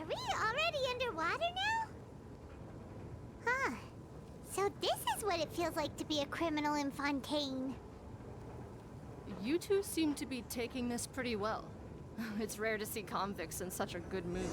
Are we already underwater now? Huh. So this is what it feels like to be a criminal in Fontaine. You two seem to be taking this pretty well. It's rare to see convicts in such a good mood.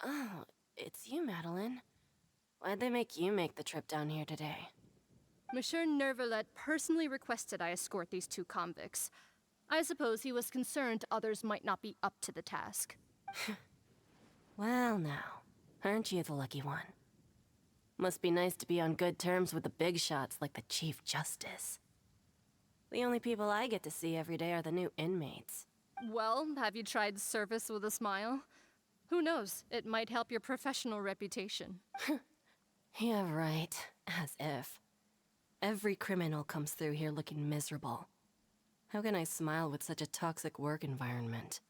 Oh, it's you, Madeline. Why'd they make you make the trip down here today? Monsieur Nervalet personally requested I escort these two convicts. I suppose he was concerned others might not be up to the task. Well now, aren't you the lucky one? Must be nice to be on good terms with the big shots like the Chief Justice. The only people I get to see every day are the new inmates. Well, have you tried service with a smile? Who knows, it might help your professional reputation. Yeah, right. As if. Every criminal comes through here looking miserable. How can I smile with such a toxic work environment?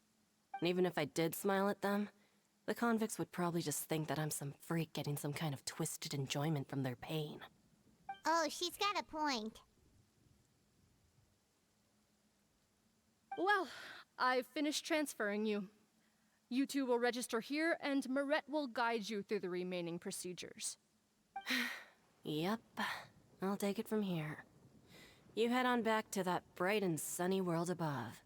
And even if I did smile at them, the convicts would probably just think that I'm some freak getting some kind of twisted enjoyment from their pain. Oh, she's got a point. Well, I've finished transferring you. You two will register here, and Marette will guide you through the remaining procedures. Yep, I'll take it from here. You head on back to that bright and sunny world above.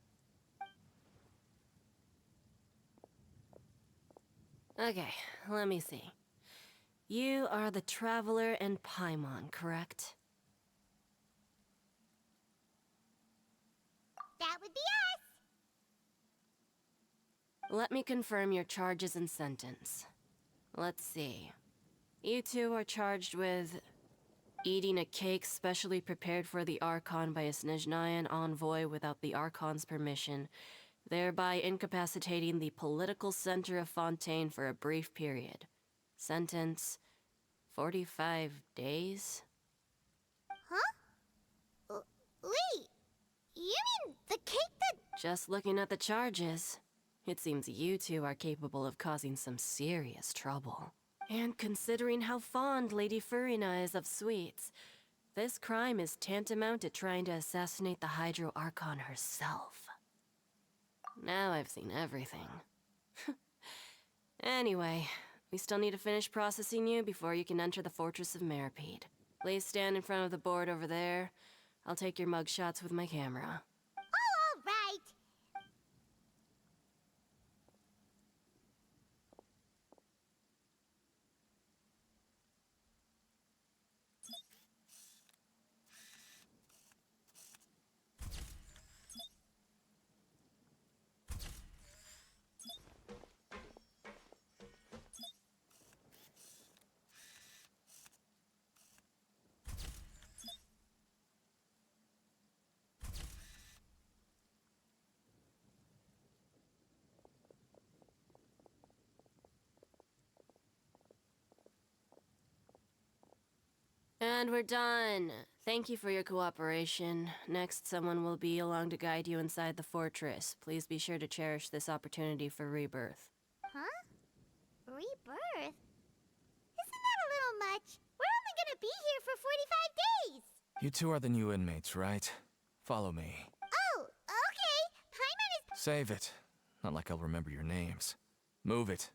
Okay, let me see. You are the Traveler and Paimon, correct? That would be us! Let me confirm your charges and sentence. Let's see. You two are charged with eating a cake specially prepared for the Archon by a Snezhnayan envoy without the Archon's permission, thereby incapacitating the political center of Fontaine for a brief period. Sentence, 45 days? Huh? Wait, you mean the cake that... Just looking at the charges, it seems you two are capable of causing some serious trouble. And considering how fond Lady Furina is of sweets, this crime is tantamount to trying to assassinate the Hydro Archon herself. Now I've seen everything. Anyway, we still need to finish processing you before you can enter the Fortress of Meropide. Please stand in front of the board over there. I'll take your mugshots with my camera. Oh, all right! And we're done. Thank you for your cooperation. Next, someone will be along to guide you inside the fortress. Please be sure to cherish this opportunity for rebirth. Huh? Rebirth? Isn't that a little much? We're only gonna be here for 45 days! You two are the new inmates, right? Follow me. Oh, okay. Paimon is... Save it. Not like I'll remember your names. Move it.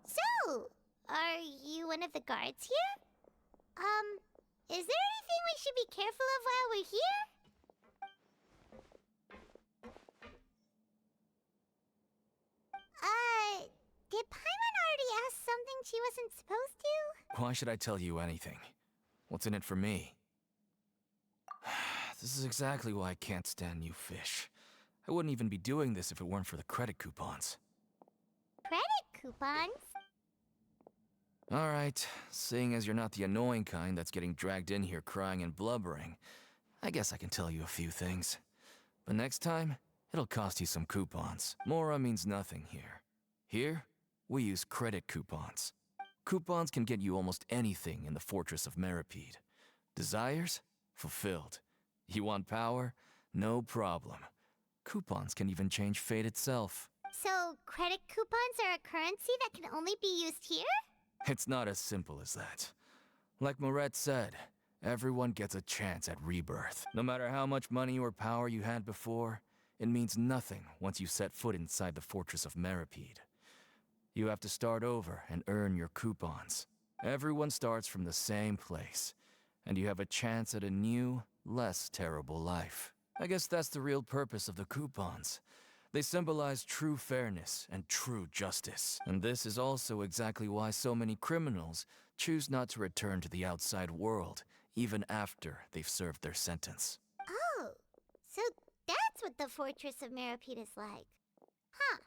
So, are you one of the guards here? Is there anything we should be careful of while we're here? Did Paimon already ask something she wasn't supposed to? Why should I tell you anything? What's in it for me? This is exactly why I can't stand you fish. I wouldn't even be doing this if it weren't for the credit coupons. Credit coupons? Alright, seeing as you're not the annoying kind that's getting dragged in here crying and blubbering, I guess I can tell you a few things. But next time, it'll cost you some coupons. Mora means nothing here. Here, we use credit coupons. Coupons can get you almost anything in the Fortress of Meropide. Desires? Fulfilled. You want power? No problem. Coupons can even change fate itself. So, credit coupons are a currency that can only be used here? It's not as simple as that. Like Moret said, everyone gets a chance at rebirth. No matter how much money or power you had before, it means nothing once you set foot inside the Fortress of Meropide. You have to start over and earn your coupons. Everyone starts from the same place, and you have a chance at a new, less terrible life. I guess that's the real purpose of the coupons. They symbolize true fairness and true justice. And this is also exactly why so many criminals choose not to return to the outside world, even after they've served their sentence. Oh, so that's what the Fortress of Meropide is like. Huh.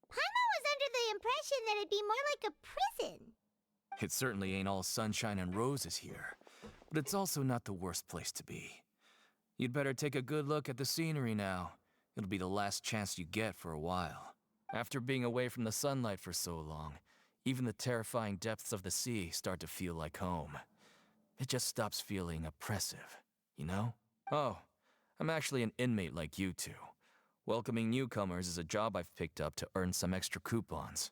Paimon was under the impression that it'd be more like a prison. It certainly ain't all sunshine and roses here, but it's also not the worst place to be. You'd better take a good look at the scenery now. It'll be the last chance you get for a while. After being away from the sunlight for so long, even the terrifying depths of the sea start to feel like home. It just stops feeling oppressive, you know? Oh, I'm actually an inmate like you two. Welcoming newcomers is a job I've picked up to earn some extra coupons.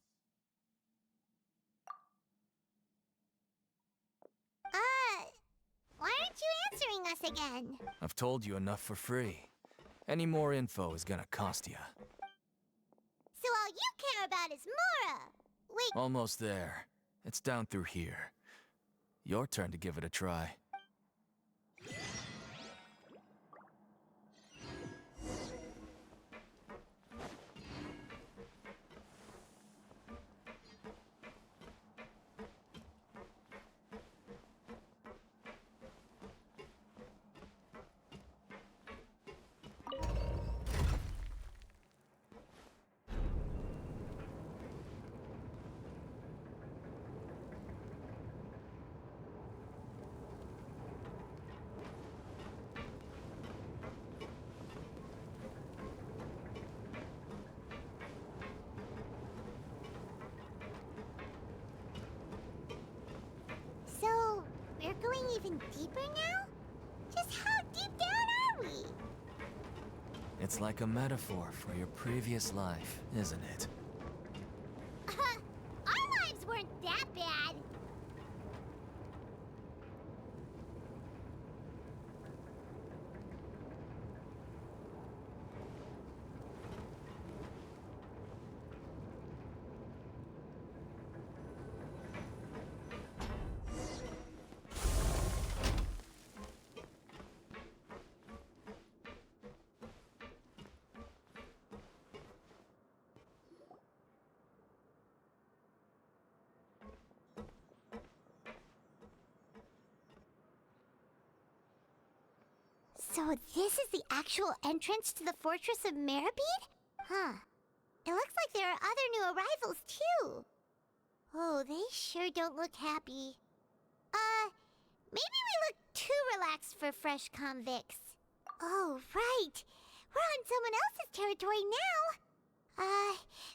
Why aren't you answering us again? I've told you enough for free. Any more info is gonna cost you. So all you care about is Mora! Wait, Almost there. It's down through here. Your turn to give it a try. so we're going even deeper now? Just how deep down are we? It's like a metaphor for your previous life, isn't it? Our lives weren't that bad. So this is the actual entrance to the Fortress of Meropide? Huh. It looks like there are other new arrivals, too. Oh, they sure don't look happy. Maybe we look too relaxed for fresh convicts. Oh, right. We're on someone else's territory now.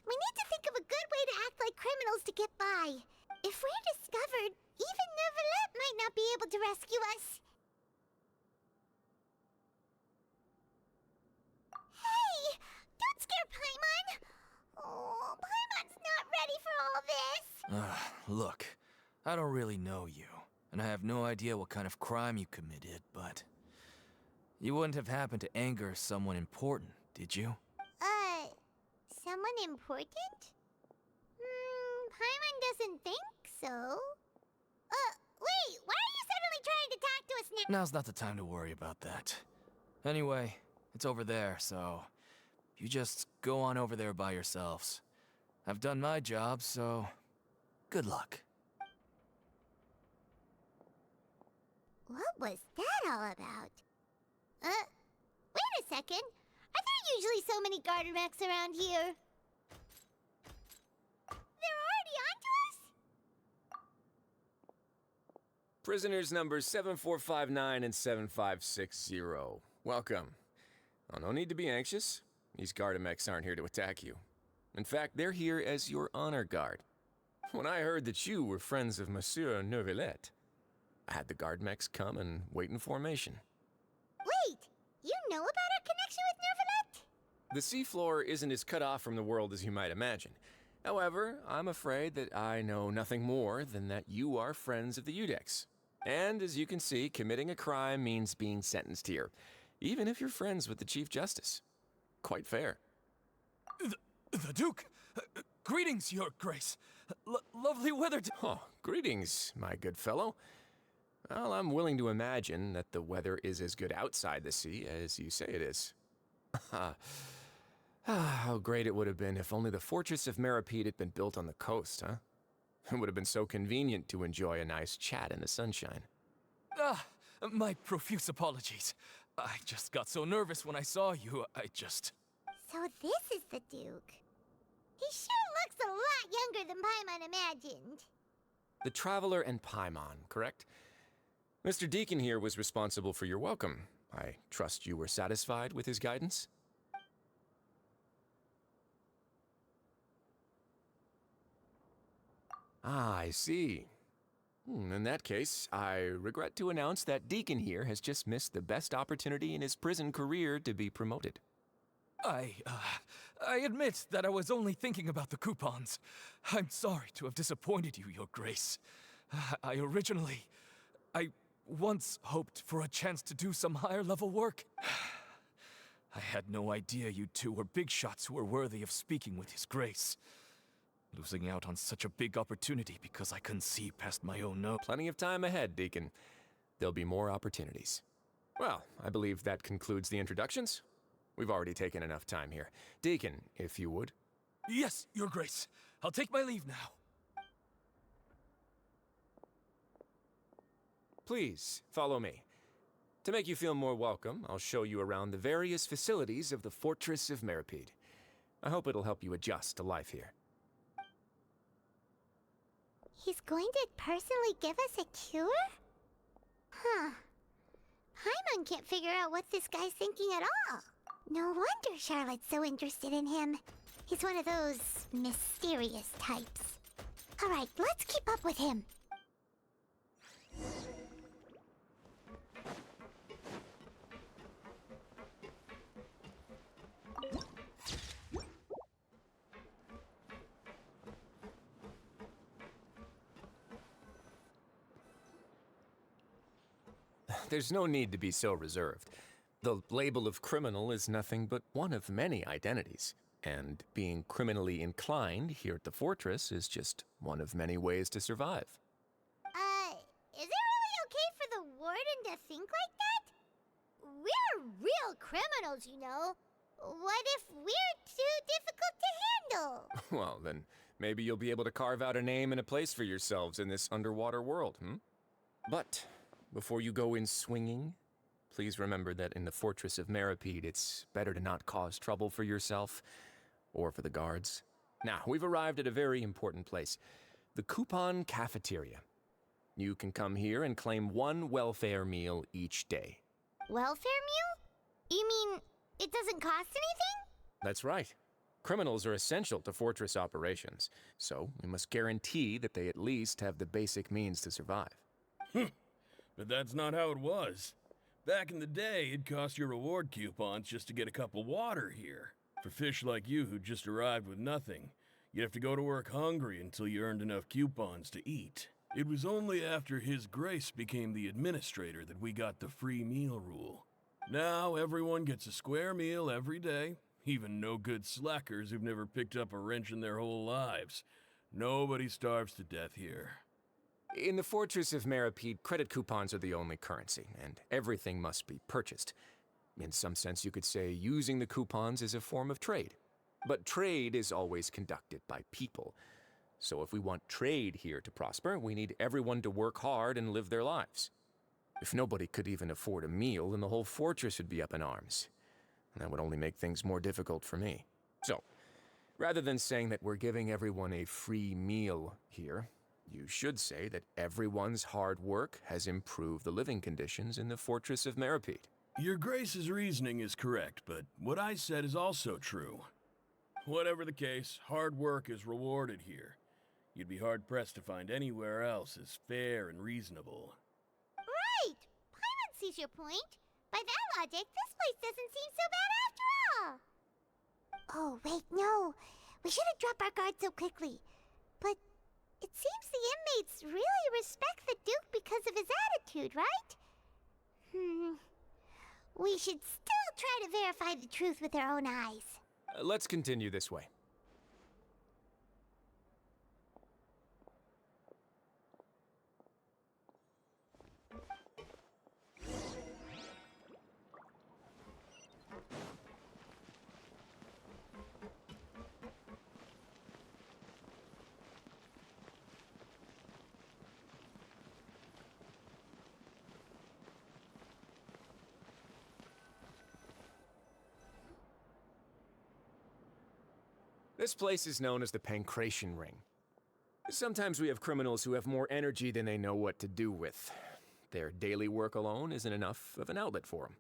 We need to think of a good way to act like criminals to get by. If we're discovered, even Neuvillette might not be able to rescue us. Hey! Don't scare Paimon! Oh, Paimon's not ready for all this! Look, I don't really know you, and I have no idea what kind of crime you committed, but... You wouldn't have happened to anger someone important, did you? Someone important? Paimon doesn't think so. Wait, why are you suddenly trying to talk to us now? Now's not the time to worry about that. Anyway, it's over there, so... You just go on over there by yourselves. I've done my job, so... Good luck. What was that all about? Wait a second. Are there usually so many garter mechs around here? They're already onto us? Prisoners numbers 7459 and 7560. Welcome. Oh, no need to be anxious. These Gardamex aren't here to attack you. In fact, they're here as your honor guard. When I heard that you were friends of Monsieur Neuvillette, I had the Gardamex come and wait in formation. Wait, you know about our connection with Neuvillette? The seafloor isn't as cut off from the world as you might imagine. However, I'm afraid that I know nothing more than that you are friends of the Udex. And as you can see, committing a crime means being sentenced here, even if you're friends with the Chief Justice. Quite fair. The Duke! Greetings, Your Grace. Lovely weather to— Oh, greetings, my good fellow. Well, I'm willing to imagine that the weather is as good outside the sea as you say it is. How great it would have been if only the fortress of Meropide had been built on the coast, huh? It would have been so convenient to enjoy a nice chat in the sunshine. My profuse apologies. I just got so nervous when I saw you, So this is the Duke. He sure looks a lot younger than Paimon imagined. The Traveler and Paimon, correct? Mr. Deacon here was responsible for your welcome. I trust you were satisfied with his guidance? Ah, I see. In that case, I regret to announce that Deacon here has just missed the best opportunity in his prison career to be promoted. I admit that I was only thinking about the coupons. I'm sorry to have disappointed you, Your Grace. I once hoped for a chance to do some higher-level work. I had no idea you two were big shots who were worthy of speaking with His Grace. Losing out on such a big opportunity because I couldn't see past my own nose. Plenty of time ahead, Deacon. There'll be more opportunities. Well, I believe that concludes the introductions. We've already taken enough time here. Deacon, if you would. Yes, Your Grace. I'll take my leave now. Please, follow me. To make you feel more welcome, I'll show you around the various facilities of the Fortress of Meropide. I hope it'll help you adjust to life here. He's going to personally give us a cure? Huh. Paimon can't figure out what this guy's thinking at all. No wonder Charlotte's so interested in him. He's one of those mysterious types. Alright, let's keep up with him. There's no need to be so reserved. The label of criminal is nothing but one of many identities, and being criminally inclined here at the fortress is just one of many ways to survive. Is it really okay for the warden to think like that? We're real criminals, you know. What if we're too difficult to handle? Well, then maybe you'll be able to carve out a name and a place for yourselves in this underwater world, But before you go in swinging, please remember that in the Fortress of Meropide, it's better to not cause trouble for yourself or for the guards. Now, we've arrived at a very important place, the Coupon Cafeteria. You can come here and claim one welfare meal each day. Welfare meal? You mean it doesn't cost anything? That's right. Criminals are essential to Fortress operations, so we must guarantee that they at least have the basic means to survive. But that's not how it was. Back in the day, it cost your reward coupons just to get a cup of water here. For fish like you who just arrived with nothing, you'd have to go to work hungry until you earned enough coupons to eat. It was only after His Grace became the administrator that we got the free meal rule. Now everyone gets a square meal every day, even no-good slackers who've never picked up a wrench in their whole lives. Nobody starves to death here. In the Fortress of Meropide, credit coupons are the only currency, and everything must be purchased. In some sense, you could say using the coupons is a form of trade. But trade is always conducted by people. So if we want trade here to prosper, we need everyone to work hard and live their lives. If nobody could even afford a meal, then the whole fortress would be up in arms. And that would only make things more difficult for me. So, rather than saying that we're giving everyone a free meal here, you should say that everyone's hard work has improved the living conditions in the fortress of Meropide. Your Grace's reasoning is correct, but what I said is also true. Whatever the case, hard work is rewarded here. You'd be hard-pressed to find anywhere else as fair and reasonable. Right! Paimon sees your point. By that logic, this place doesn't seem so bad after all. Oh, wait, no. We shouldn't drop our guard so quickly. But it seems the inmates really respect the Duke because of his attitude, right? We should still try to verify the truth with our own eyes. Let's continue this way. This place is known as the Pancration Ring. Sometimes we have criminals who have more energy than they know what to do with. Their daily work alone isn't enough of an outlet for them.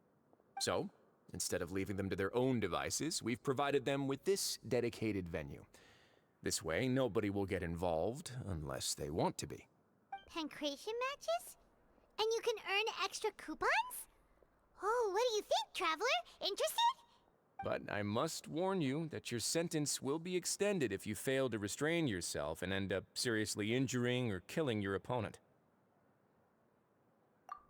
So, instead of leaving them to their own devices, we've provided them with this dedicated venue. This way, nobody will get involved unless they want to be. Pancration matches? And you can earn extra coupons? Oh, what do you think, traveler? Interested? But I must warn you that your sentence will be extended if you fail to restrain yourself and end up seriously injuring or killing your opponent.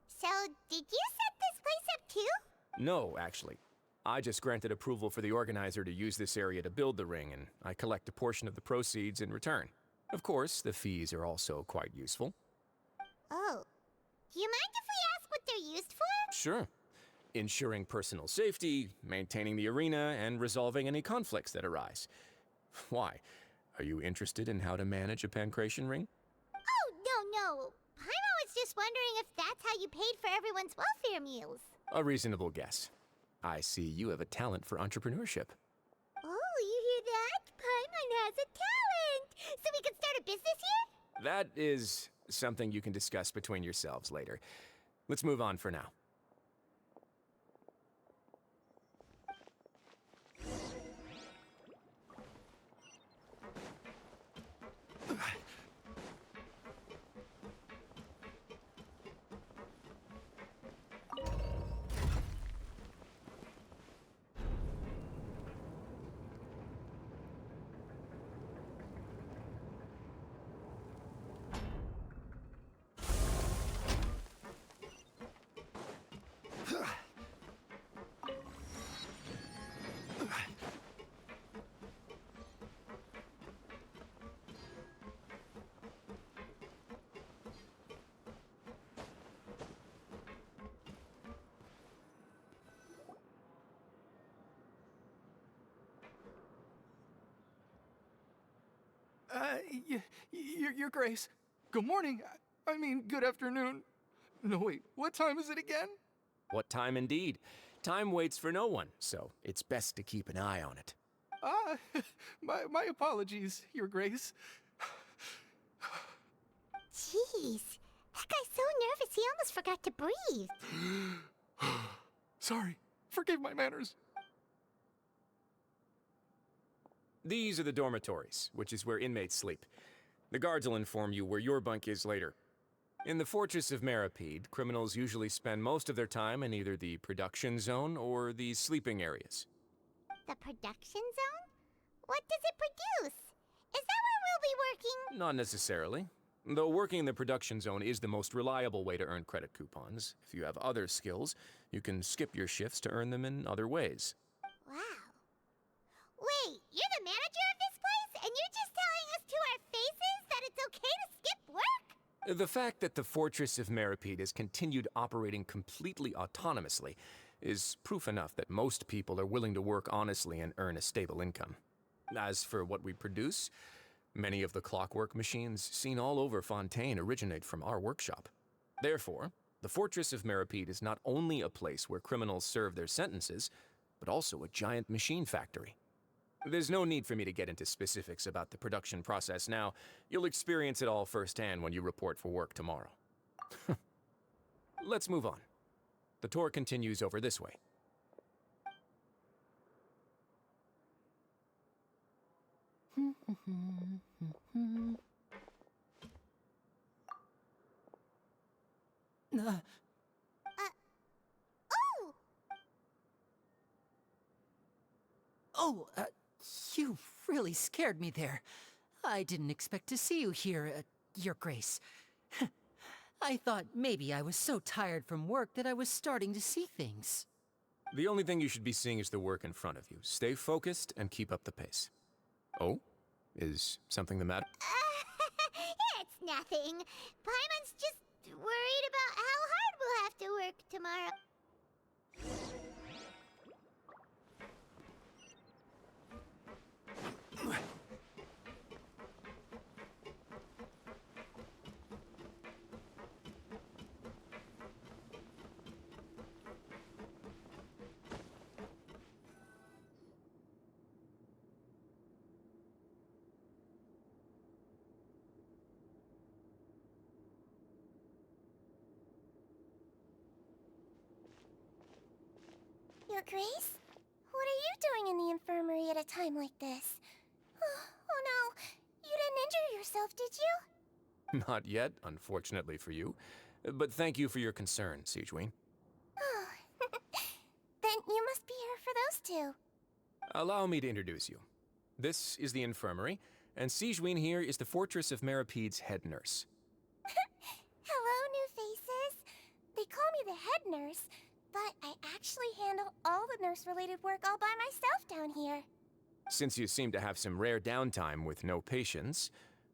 So, did you set this place up too? No, actually. I just granted approval for the organizer to use this area to build the ring, and I collect a portion of the proceeds in return. Of course, the fees are also quite useful. Oh. Do you mind if we ask what they're used for? Sure. Ensuring personal safety, maintaining the arena, and resolving any conflicts that arise. Why? Are you interested in how to manage a pancration ring? Oh, no. Paimon was just wondering if that's how you paid for everyone's welfare meals. A reasonable guess. I see you have a talent for entrepreneurship. Oh, you hear that? Paimon has a talent! So we can start a business here? That is something you can discuss between yourselves later. Let's move on for now. Your Grace. Good morning. I mean, good afternoon. No, wait, what time is it again? What time indeed? Time waits for no one, so it's best to keep an eye on it. My apologies, Your Grace. Jeez. That guy's so nervous he almost forgot to breathe. Sorry. Forgive my manners. These are the dormitories, which is where inmates sleep. The guards will inform you where your bunk is later. In the Fortress of Meropide, criminals usually spend most of their time in either the production zone or the sleeping areas. The production zone? What does it produce? Is that where we'll be working? Not necessarily. Though working in the production zone is the most reliable way to earn credit coupons. If you have other skills, you can skip your shifts to earn them in other ways. Wow. Wait, you're the manager of this place? And you're just telling us to our faces that it's okay to skip work? The fact that the Fortress of Meropide has continued operating completely autonomously is proof enough that most people are willing to work honestly and earn a stable income. As for what we produce, many of the clockwork machines seen all over Fontaine originate from our workshop. Therefore, The Fortress of Meropide is not only a place where criminals serve their sentences, but also a giant machine factory. There's no need for me to get into specifics about the production process now. You'll experience it all firsthand when you report for work tomorrow. Let's move on. The tour continues over this way. Oh! Oh, you really scared me there. I didn't expect to see you here, Your Grace. I thought maybe I was so tired from work that I was starting to see things. The only thing you should be seeing is the work in front of you. Stay focused and keep up the pace. Oh? Is something the matter? It's nothing. Paimon's just worried about how hard we'll have to work tomorrow. Your Grace? What are you doing in the infirmary at a time like this? Oh no, you didn't injure yourself, did you? Not yet, unfortunately for you. But thank you for your concern, Siegewein. Oh, then you must be here for those two. Allow me to introduce you. This is the infirmary, and Siegewein here is the Fortress of Meropide's head nurse. Hello, new faces. They call me the head nurse, but I actually handle all the nurse-related work all by myself down here. Since you seem to have some rare downtime with no patients,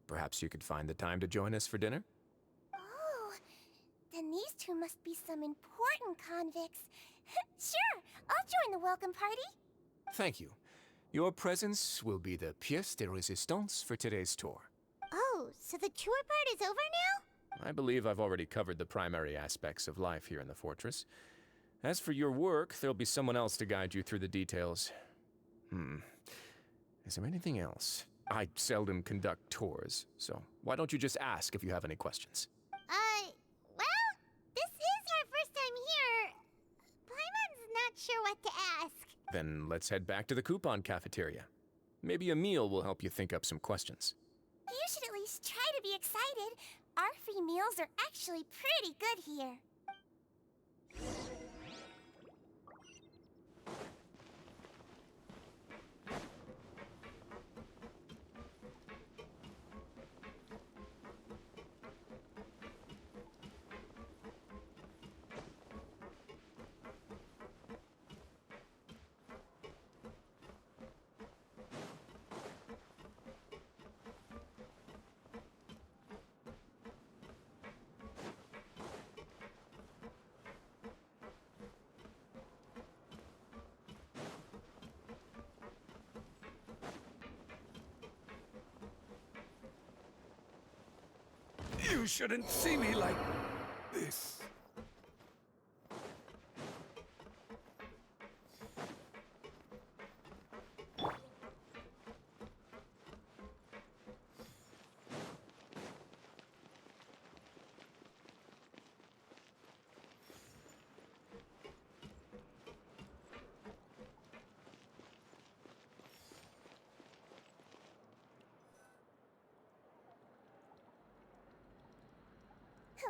perhaps you could find the time to join us for dinner? Oh, then these two must be some important convicts. Sure, I'll join the welcome party. Thank you. Your presence will be the pièce de résistance for today's tour. Oh, so the tour part is over now? I believe I've already covered the primary aspects of life here in the fortress. As for your work, there'll be someone else to guide you through the details. Is there anything else? I seldom conduct tours, so why don't you just ask if you have any questions? Well, this is our first time here. Paimon's not sure what to ask. Then let's head back to the coupon cafeteria. Maybe a meal will help you think up some questions. You should at least try to be excited. Our free meals are actually pretty good here. You shouldn't see me like this.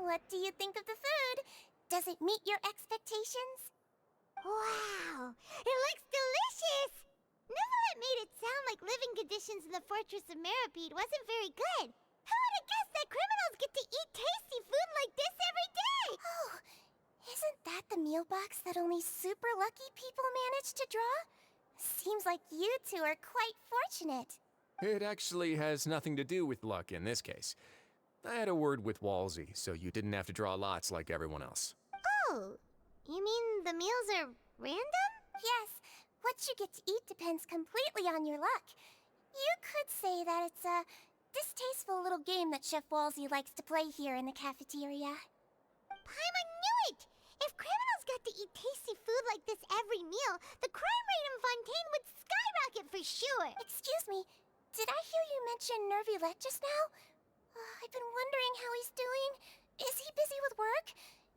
What do you think of the food? Does it meet your expectations? Wow, it looks delicious! Neverlet made it sound like living conditions in the Fortress of Meropide wasn't very good. Who would have guessed that criminals get to eat tasty food like this every day? Oh, isn't that the meal box that only super lucky people manage to draw? Seems like you two are quite fortunate. It actually has nothing to do with luck in this case. I had a word with Walsey, so you didn't have to draw lots like everyone else. Oh, you mean the meals are random? Yes, what you get to eat depends completely on your luck. You could say that it's a distasteful little game that Chef Walsey likes to play here in the cafeteria. Paimon knew it! If criminals got to eat tasty food like this every meal, the crime rate in Fontaine would skyrocket for sure! Excuse me, did I hear you mention Nervulette just now? I've been wondering how he's doing. Is he busy with work?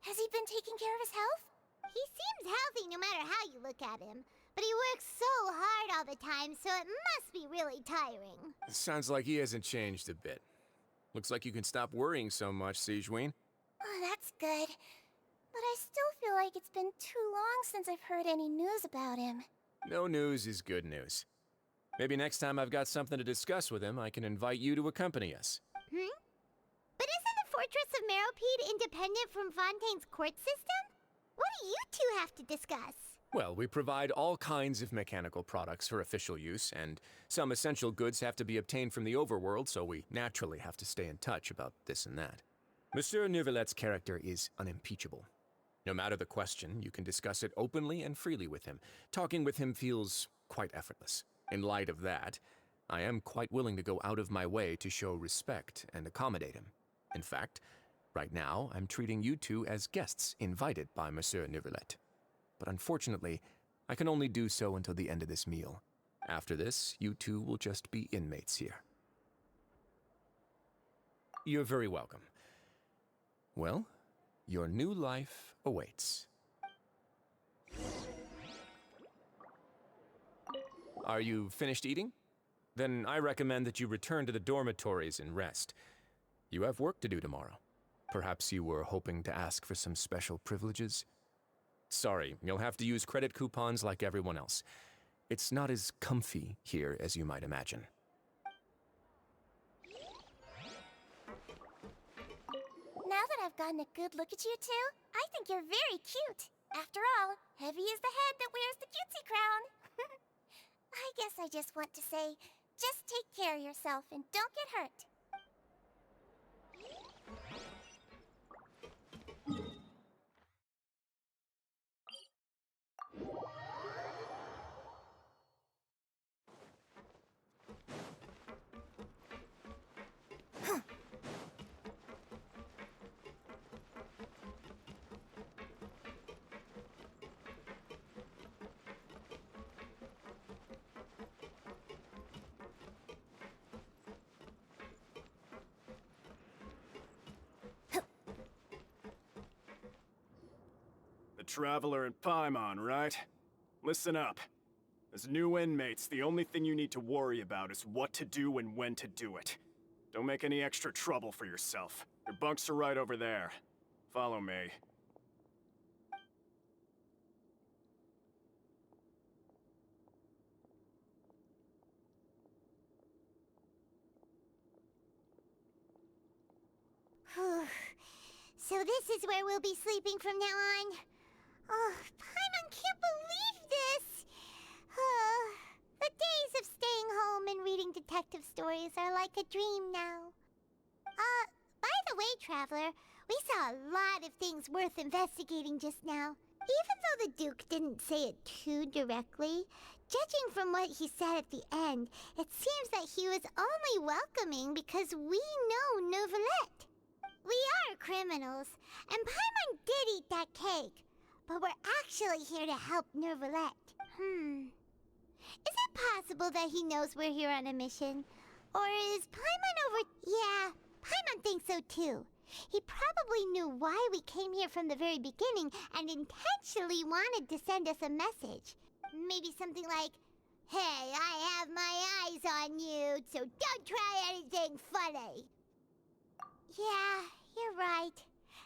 Has he been taking care of his health? He seems healthy no matter how you look at him. But he works so hard all the time, so it must be really tiring. Sounds like he hasn't changed a bit. Looks like you can stop worrying so much, Sigewinne. Oh, that's good. But I still feel like it's been too long since I've heard any news about him. No news is good news. Maybe next time I've got something to discuss with him, I can invite you to accompany us. But isn't the Fortress of Meropide independent from Fontaine's court system? What do you two have to discuss? Well, we provide all kinds of mechanical products for official use, and some essential goods have to be obtained from the overworld, so we naturally have to stay in touch about this and that. Monsieur Nervulette's character is unimpeachable. No matter the question, you can discuss it openly and freely with him. Talking with him feels quite effortless. In light of that, I am quite willing to go out of my way to show respect and accommodate him. In fact, right now, I'm treating you two as guests invited by Monsieur Nervulette. But unfortunately, I can only do so until the end of this meal. After this, you two will just be inmates here. You're very welcome. Well, your new life awaits. Are you finished eating? Then I recommend that you return to the dormitories and rest. You have work to do tomorrow. Perhaps you were hoping to ask for some special privileges? Sorry, you'll have to use credit coupons like everyone else. It's not as comfy here as you might imagine. Now that I've gotten a good look at you two, I think you're very cute. After all, heavy is the head that wears the cutesy crown. I guess I just want to say, just take care of yourself and don't get hurt. Traveler and Paimon, right? Listen up. As new inmates, the only thing you need to worry about is what to do and when to do it. Don't make any extra trouble for yourself. Your bunks are right over there. Follow me. So this is where we'll be sleeping from now on. Oh, Paimon can't believe this! The days of staying home and reading detective stories are like a dream now. By the way, Traveler, we saw a lot of things worth investigating just now. Even though the Duke didn't say it too directly, judging from what he said at the end, it seems that he was only welcoming because we know Nervulette. We are criminals, and Paimon did eat that cake. But we're actually here to help Nervulette. Is it possible that he knows we're here on a mission? Or is Paimon over... Yeah, Paimon thinks so too. He probably knew why we came here from the very beginning and intentionally wanted to send us a message. Maybe something like, "Hey, I have my eyes on you, so don't try anything funny." Yeah, you're right.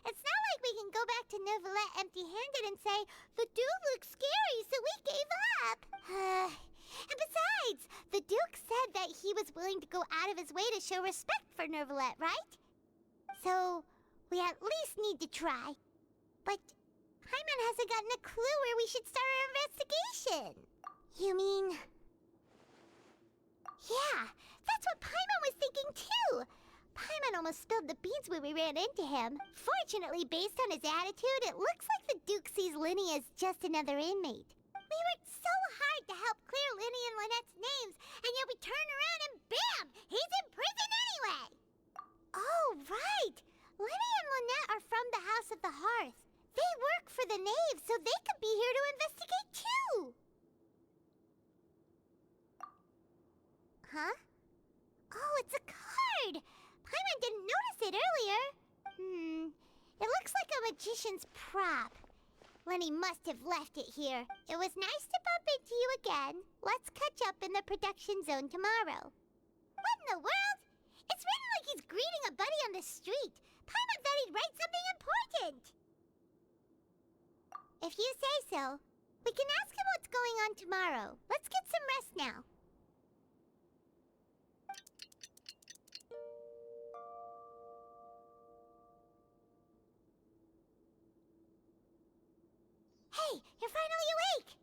It's not like we can go back to Nervulette empty-handed and say, "The Duke looks scary, so we gave up." And besides, the Duke said that he was willing to go out of his way to show respect for Nervulette, right? So, we at least need to try. But Paimon hasn't gotten a clue where we should start our investigation. You mean... Yeah, that's what Paimon was thinking too. Paimon almost spilled the beans when we ran into him. Fortunately, based on his attitude, it looks like the Duke sees Linny as just another inmate. We worked so hard to help clear Linny and Lynette's names, and yet we turn around and bam! He's in prison anyway! Oh, right! Linny and Lynette are from the House of the Heart. Oh, it's a card! Paimon didn't notice it earlier. It looks like a magician's prop. Lenny must have left it here. It was nice to bump into you again. Let's catch up in the production zone tomorrow. What in the world? It's written like he's greeting a buddy on the street. Paimon thought he'd write something important. If you say so, we can ask him what's going on tomorrow. Let's get some rest now. Hey, you're finally awake!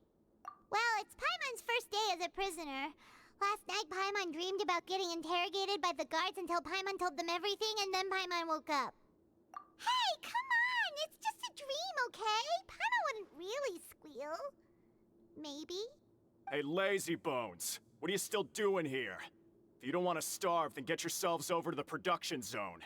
Well, it's Paimon's first day as a prisoner. Last night, Paimon dreamed about getting interrogated by the guards until Paimon told them everything, and then Paimon woke up. Hey, come on! It's just a dream, okay? Paimon wouldn't really squeal. Maybe? Hey, lazy bones. What are you still doing here? If you don't want to starve, then get yourselves over to the production zone.